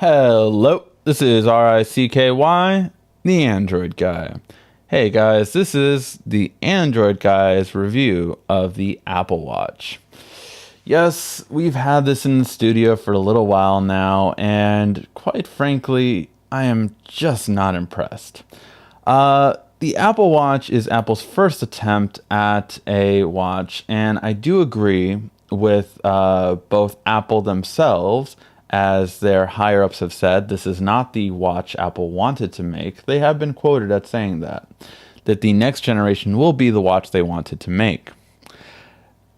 Hello, this is RICKY, the Android Guy. Hey guys, this is the Android Guy's review of the Apple Watch. Yes, we've had this in the studio for a little while now, and quite frankly, I am just not impressed. The Apple Watch is Apple's first attempt at a watch, and I do agree with both Apple themselves, as their higher ups have said, this is not the watch Apple wanted to make. They have been quoted as saying that the next generation will be the watch they wanted to make.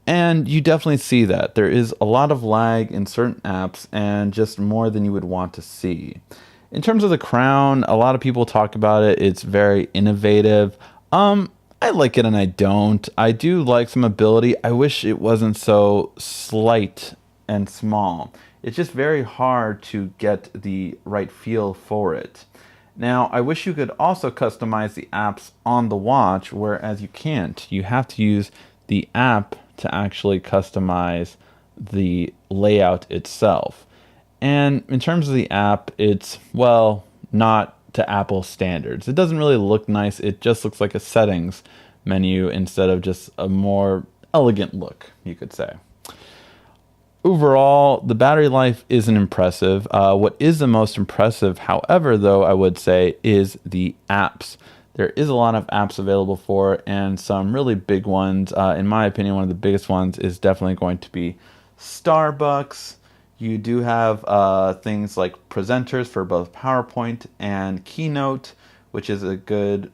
And you definitely see that. There is a lot of lag in certain apps and just more than you would want to see. In terms of the crown, a lot of people talk about it. It's very innovative. I like it and I don't. I do like some ability. I wish it wasn't so slight and small. It's just very hard to get the right feel for it. Now, I wish you could also customize the apps on the watch, whereas you can't. You have to use the app to actually customize the layout itself. And in terms of the app, it's, well, not to Apple standards. It doesn't really look nice. It just looks like a settings menu instead of just a more elegant look, you could say. Overall, the battery life isn't impressive. What is the most impressive, however, though, I would say, is the apps. There is a lot of apps available for it, and some really big ones. In my opinion, one of the biggest ones is definitely going to be Starbucks. You do have things like presenters for both PowerPoint and Keynote, which is a good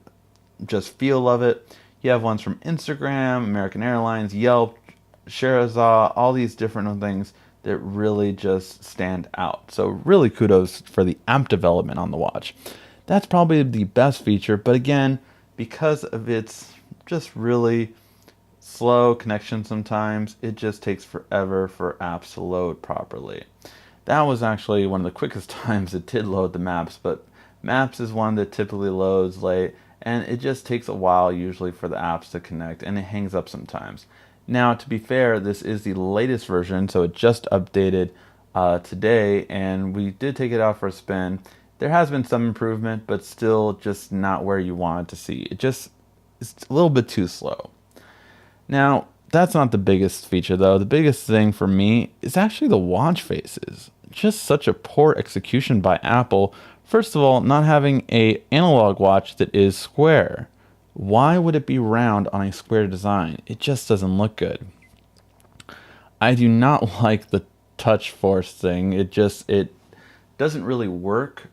just feel of it. You have ones from Instagram, American Airlines, Yelp, Sherazade, all these different things that really just stand out. So really kudos for the app development on the watch. That's probably the best feature, but again, because of its just really slow connection sometimes, it just takes forever for apps to load properly. That was actually one of the quickest times it did load the maps, but maps is one that typically loads late, and it just takes a while usually for the apps to connect, and it hangs up sometimes. Now, to be fair, this is the latest version, so it just updated today, and we did take it out for a spin. There has been some improvement, but still just not where you want it to see. It's a little bit too slow. Now, that's not the biggest feature, though. The biggest thing for me is actually the watch faces. Just such a poor execution by Apple. First of all, not having an analog watch that is square. Why would it be round on a square design? It just doesn't look good. I do not like the touch force thing. It doesn't really work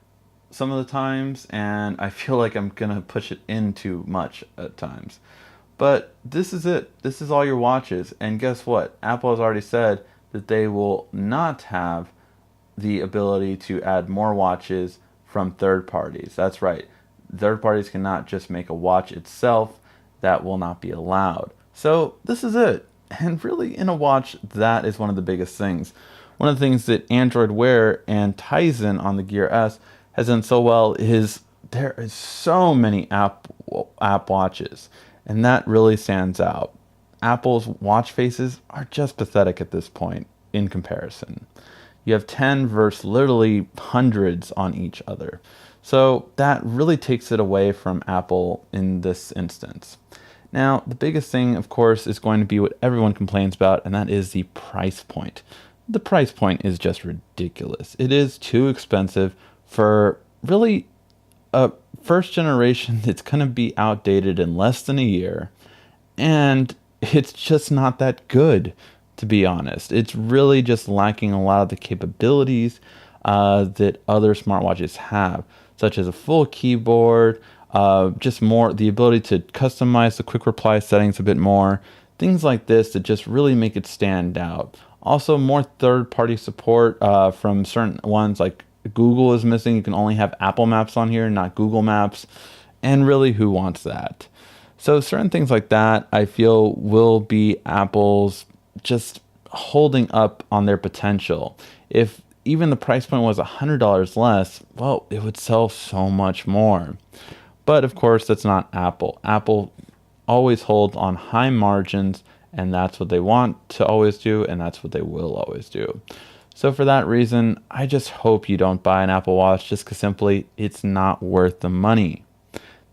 some of the times, and I feel like I'm gonna push it in too much at times. But this is it. This is all your watches. And guess what? Apple has already said that they will not have the ability to add more watches from third parties. That's right. Third parties cannot just make a watch itself. That will not be allowed. So this is it. And really, in a watch, that is one of the biggest things. One of the things that Android Wear and Tizen on the Gear S has done so well is there is so many app watches, and that really stands out. Apple's watch faces are just pathetic at this point in comparison. You have 10 versus literally hundreds on each other. So that really takes it away from Apple in this instance. Now, the biggest thing, of course, is going to be what everyone complains about, and that is the price point. The price point is just ridiculous. It is too expensive for really a first generation that's going to be outdated in less than a year, and it's just not that good, to be honest. It's really just lacking a lot of the capabilities that other smartwatches have, such as a full keyboard, just more the ability to customize the quick reply settings a bit more, things like this that just really make it stand out. Also, more third-party support from certain ones, like Google is missing. You can only have Apple Maps on here, not Google Maps, and really, who wants that? So certain things like that, I feel, will be Apple's just holding up on their potential. If even the price point was $100 less, well, it would sell so much more. But of course, that's not Apple. Apple always holds on high margins, and that's what they want to always do, and that's what they will always do. So for that reason, I just hope you don't buy an Apple Watch just because simply it's not worth the money.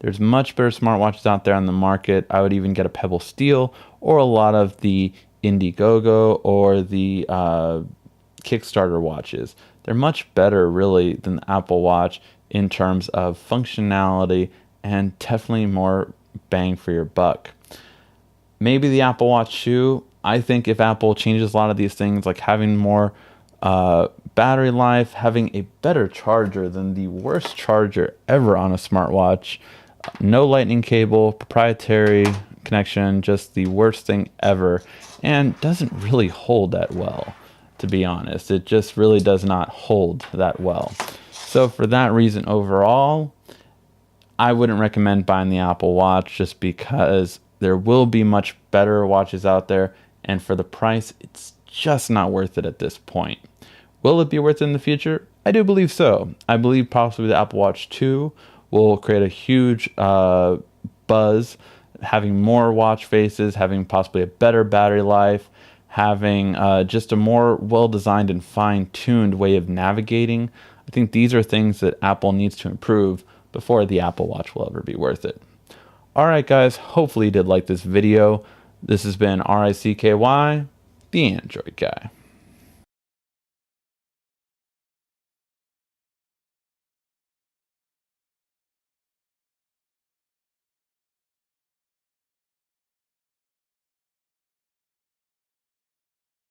There's much better smartwatches out there on the market. I would even get a Pebble Steel or a lot of the Indiegogo or the Kickstarter watches. They're much better really than the Apple Watch in terms of functionality and definitely more bang for your buck. Maybe the Apple Watch 2. I think if Apple changes a lot of these things, like having more battery life, having a better charger than the worst charger ever on a smartwatch, no lightning cable, proprietary connection, just the worst thing ever, and doesn't really hold that well, to be honest. It just really does not hold that well. So for that reason overall, I wouldn't recommend buying the Apple Watch just because there will be much better watches out there, and for the price, it's just not worth it at this point. Will it be worth it in the future? I do believe so. I believe possibly the Apple Watch 2 will create a huge buzz, having more watch faces, having possibly a better battery life, having just a more well-designed and fine-tuned way of navigating. I think these are things that Apple needs to improve before the Apple Watch will ever be worth it. Alright guys, hopefully you did like this video. This has been RICKY, the Android Guy.